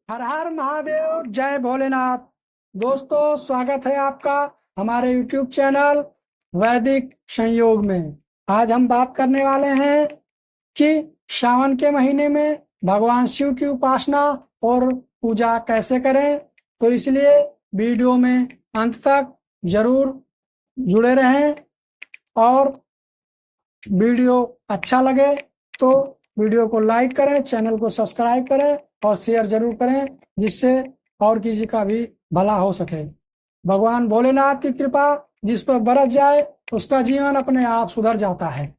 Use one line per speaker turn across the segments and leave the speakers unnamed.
हर हर महादेव, जय भोलेनाथ। दोस्तों, स्वागत है आपका हमारे YouTube चैनल वैदिक संयोग में। आज हम बात करने वाले हैं कि श्रावण के महीने में भगवान शिव की उपासना और पूजा कैसे करें। तो इसलिए वीडियो में अंत तक जरूर जुड़े रहें और वीडियो अच्छा लगे तो वीडियो को लाइक करें, चैनल को सब्सक्राइब करें और शेयर जरूर करें, जिससे और किसी का भी भला हो सके। भगवान भोलेनाथ की कृपा जिस पर बरस जाए उसका जीवन अपने आप सुधर जाता है।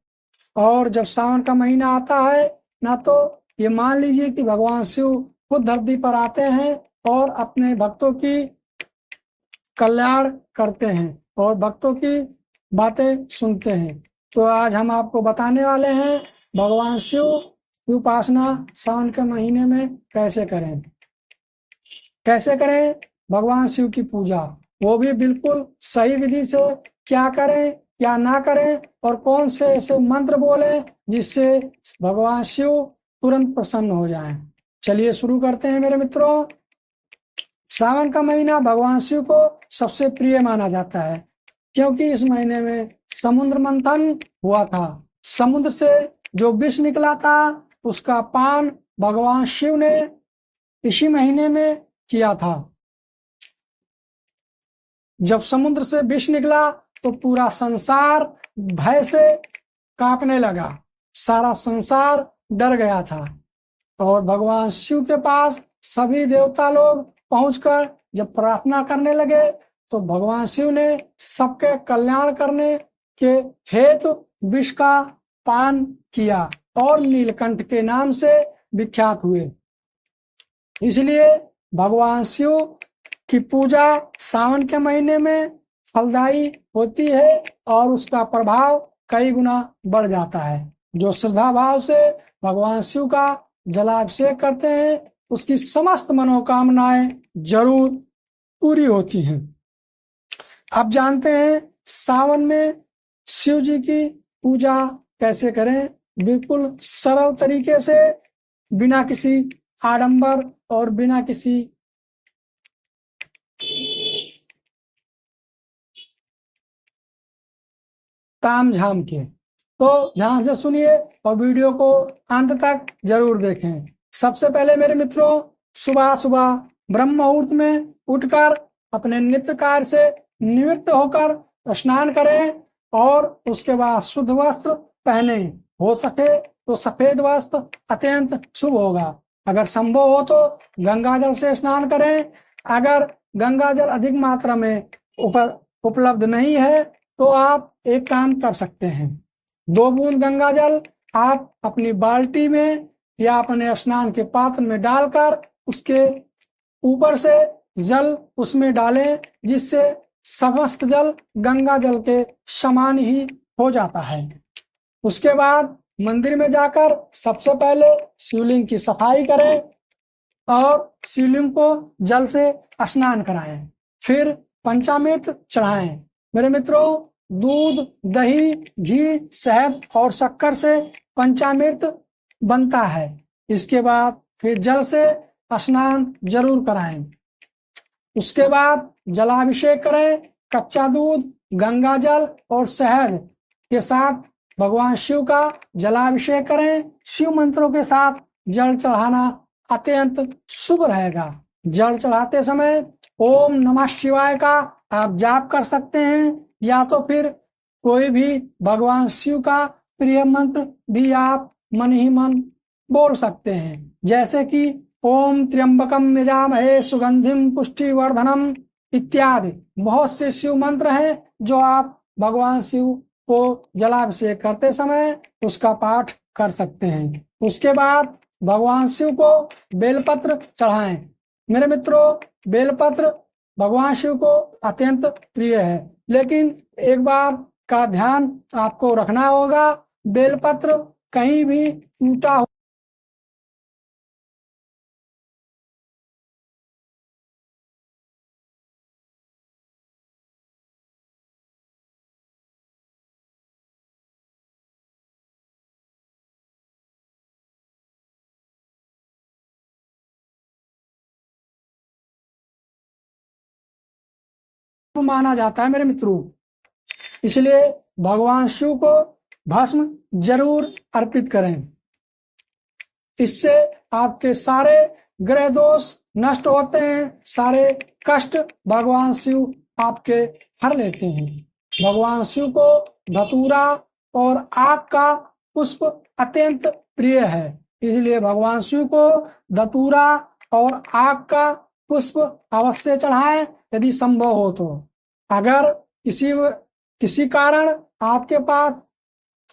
और जब सावन का महीना आता है ना, तो ये मान लीजिए कि भगवान शिव खुद धरती पर आते हैं और अपने भक्तों की कल्याण करते हैं और भक्तों की बातें सुनते हैं। तो आज हम आपको बताने वाले हैं भगवान शिव की उपासना सावन के महीने में कैसे करें। भगवान शिव की पूजा, वो भी बिल्कुल सही विधि से। क्या करें क्या ना करें और कौन से ऐसे मंत्र बोले जिससे भगवान शिव तुरंत प्रसन्न हो जाएं। चलिए शुरू करते हैं मेरे मित्रों। सावन का महीना भगवान शिव को सबसे प्रिय माना जाता है, क्योंकि इस महीने में समुद्र मंथन हुआ था। समुद्र से जो विष निकला था उसका पान भगवान शिव ने इसी महीने में किया था। जब समुद्र से विष निकला तो पूरा संसार भय से कांपने लगा। सारा संसार डर गया था और भगवान शिव के पास सभी देवता लोग पहुंचकर जब प्रार्थना करने लगे तो भगवान शिव ने सबके कल्याण करने के हेतु विष का पान किया और नीलकंठ के नाम से विख्यात हुए। इसलिए भगवान शिव की पूजा सावन के महीने में फलदायी होती है और उसका प्रभाव कई गुना बढ़ जाता है। जो श्रद्धा भाव से भगवान शिव का जलाभिषेक करते हैं उसकी समस्त मनोकामनाएं जरूर पूरी होती हैं। अब जानते हैं सावन में शिव जी की पूजा कैसे करें, बिल्कुल सरल तरीके से, बिना किसी आडंबर और बिना किसी ताम झाम के। तो ध्यान से सुनिए और वीडियो को अंत तक जरूर देखें। सबसे पहले मेरे मित्रों, सुबह सुबह ब्रह्म मुहूर्त में उठकर अपने नित्य कार्य से निवृत्त होकर स्नान करें और उसके बाद शुद्ध वस्त्र पहने। हो सके तो सफेद वस्त्र अत्यंत शुभ होगा। अगर संभव हो तो गंगा जल से स्नान करें। अगर गंगा जल अधिक मात्रा में उपलब्ध नहीं है तो आप एक काम कर सकते हैं। 2 बूंद गंगा जल आप अपनी बाल्टी में या अपने स्नान के पात्र में डालकर उसके ऊपर से जल उसमें डालें, जिससे समस्त जल गंगा जल के समान ही हो जाता है। उसके बाद मंदिर में जाकर सबसे पहले शिवलिंग की सफाई करें और शिवलिंग को जल से स्नान कराएं। फिर पंचामृत चढ़ाएं। मेरे मित्रों, दूध, दही, घी, शहद और शक्कर से पंचामृत बनता है। इसके बाद फिर जल से स्नान जरूर कराएं। उसके बाद जलाभिषेक करें। कच्चा दूध, गंगा जल और शहद के साथ भगवान शिव का जलाभिषेक करें। शिव मंत्रों के साथ जल चढ़ाना अत्यंत शुभ रहेगा। जल चढ़ाते समय ओम नमः शिवाय का आप जाप कर सकते हैं, या तो फिर कोई भी भगवान शिव का प्रिय मंत्र भी आप मन ही मन बोल सकते हैं, जैसे कि ओम त्र्यंबकम यजामहे सुगंधिम पुष्टिवर्धनम इत्यादि। बहुत से शिव मंत्र हैं जो आप भगवान शिव को जलाभिषेक करते समय उसका पाठ कर सकते हैं। उसके बाद भगवान शिव को बेलपत्र चढ़ाएं। मेरे मित्रों, बेलपत्र भगवान शिव को अत्यंत प्रिय है, लेकिन एक बार का ध्यान आपको रखना होगा, बेलपत्र कहीं भी टूटा माना जाता है मेरे मित्रों। इसलिए भगवान शिव को भस्म जरूर अर्पित करें। इससे आपके सारे ग्रह दोष नष्ट होते हैं, सारे कष्ट भगवान शिव आपके हर लेते हैं। भगवान शिव को धतूरा और आग का पुष्प अत्यंत प्रिय है, इसलिए भगवान शिव को धतूरा और आग का पुष्प अवश्य चढ़ाएं यदि संभव हो तो। अगर किसी कारण आपके पास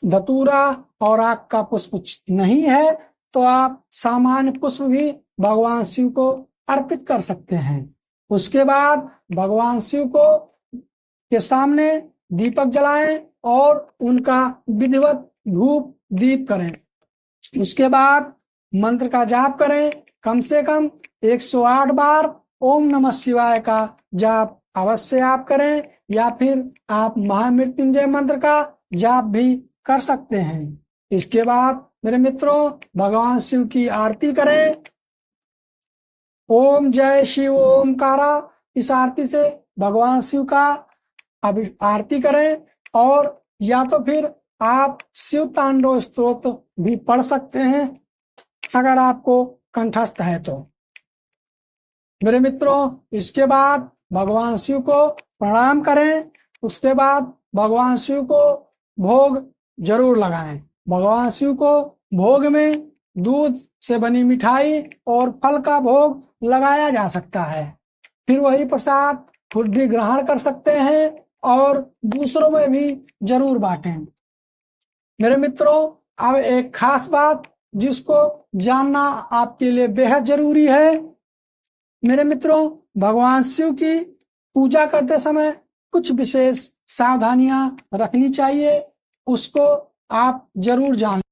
धतूरा और आग का पुष्प नहीं है तो आप सामान्य पुष्प भी भगवान शिव को अर्पित कर सकते हैं। उसके बाद भगवान शिव को के सामने दीपक जलाएं और उनका विधिवत धूप दीप करें। उसके बाद मंत्र का जाप करें, कम से कम 108 बार ओम नमः शिवाय का जाप अवश्य आप करें, या फिर आप महामृत्युंजय मंत्र का जाप भी कर सकते हैं। इसके बाद मेरे मित्रों भगवान शिव की आरती करें। ओम जय शिव ओमकारा, इस आरती से भगवान शिव का आरती करें, और या तो फिर आप शिव तांडव स्तोत्र भी पढ़ सकते हैं अगर आपको कंठस्थ है तो। मेरे मित्रों इसके बाद भगवान शिव को प्रणाम करें। उसके बाद भगवान शिव को भोग जरूर लगाएं। भगवान शिव को भोग में दूध से बनी मिठाई और फल का भोग लगाया जा सकता है। फिर वही प्रसाद खुद भी ग्रहण कर सकते हैं और दूसरों में भी जरूर बांटें। मेरे मित्रों अब एक खास बात जिसको जानना आपके लिए बेहद जरूरी है। मेरे मित्रों भगवान शिव की पूजा करते समय कुछ विशेष सावधानियां रखनी चाहिए, उसको आप जरूर जान।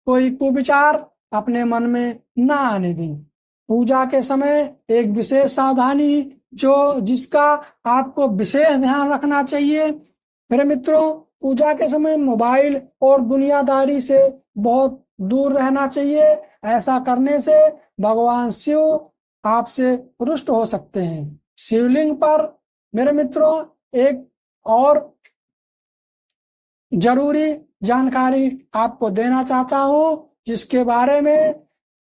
कोई कुविचार अपने मन में ना आने दें। पूजा के समय एक विशेष सावधानी जिसका आपको विशेष ध्यान रखना चाहिए। मेरे मित्रों पूजा के समय मोबाइल और दुनियादारी से बहुत दूर रहना चाहिए। ऐसा करने से भगवान शिव आपसे रुष्ट हो सकते हैं। शिवलिंग पर मेरे मित्रों एक और जरूरी जानकारी आपको देना चाहता हूँ, जिसके बारे में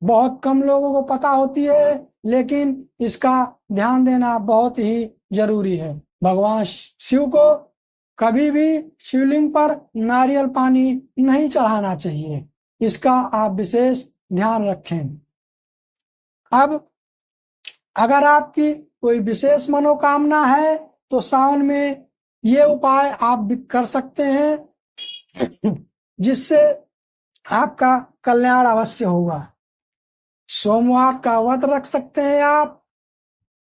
बहुत कम लोगों को पता होती है, लेकिन इसका ध्यान देना बहुत ही जरूरी है। भगवान शिव को कभी भी शिवलिंग पर नारियल पानी नहीं चढ़ाना चाहिए, इसका आप विशेष ध्यान रखें। अब अगर आपकी कोई विशेष मनोकामना है तो सावन में ये उपाय आप भी कर सकते हैं, जिससे आपका कल्याण अवश्य होगा। सोमवार का व्रत रख सकते हैं आप।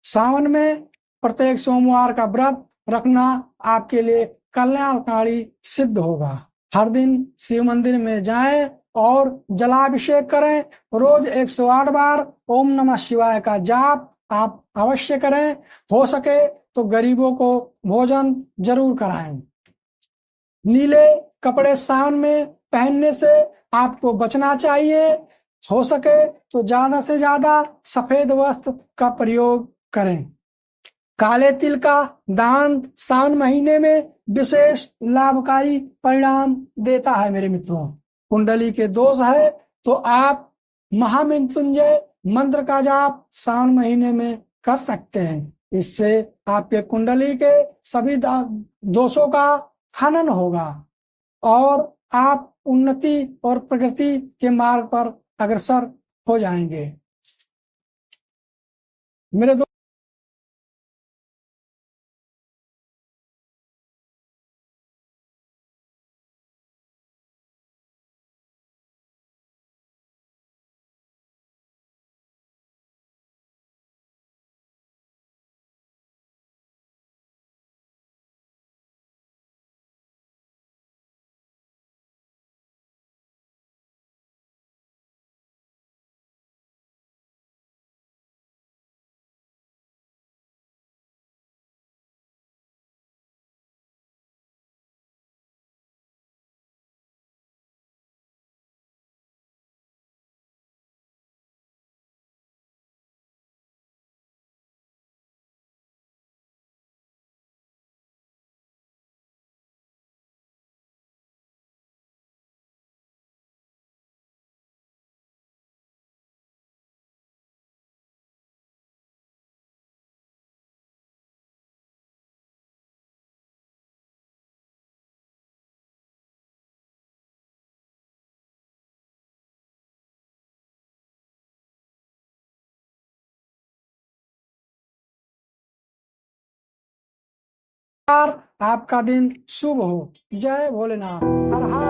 सावन में प्रत्येक सोमवार का व्रत रखना आपके लिए कल्याणकारी सिद्ध होगा। हर दिन शिव मंदिर में जाएं और जलाभिषेक करें। रोज 108 बार ओम नमः शिवाय का जाप आप अवश्य करें। हो सके तो गरीबों को भोजन जरूर कराएं। नीले कपड़े सावन में पहनने से आपको बचना चाहिए। हो सके तो ज्यादा से ज्यादा सफेद वस्त्र का प्रयोग करें। काले तिल का दान सावन महीने में विशेष लाभकारी परिणाम देता है। मेरे मित्रों कुंडली के दोष है तो आप महामृत्युंजय मंत्र का जाप सावन महीने में कर सकते हैं। इससे आपके कुंडली के सभी दोषों का खनन होगा और आप उन्नति और प्रगति के मार्ग पर अग्रसर हो जाएंगे। मेरे आपका दिन शुभ हो। जय भोलेनाथ। हर हर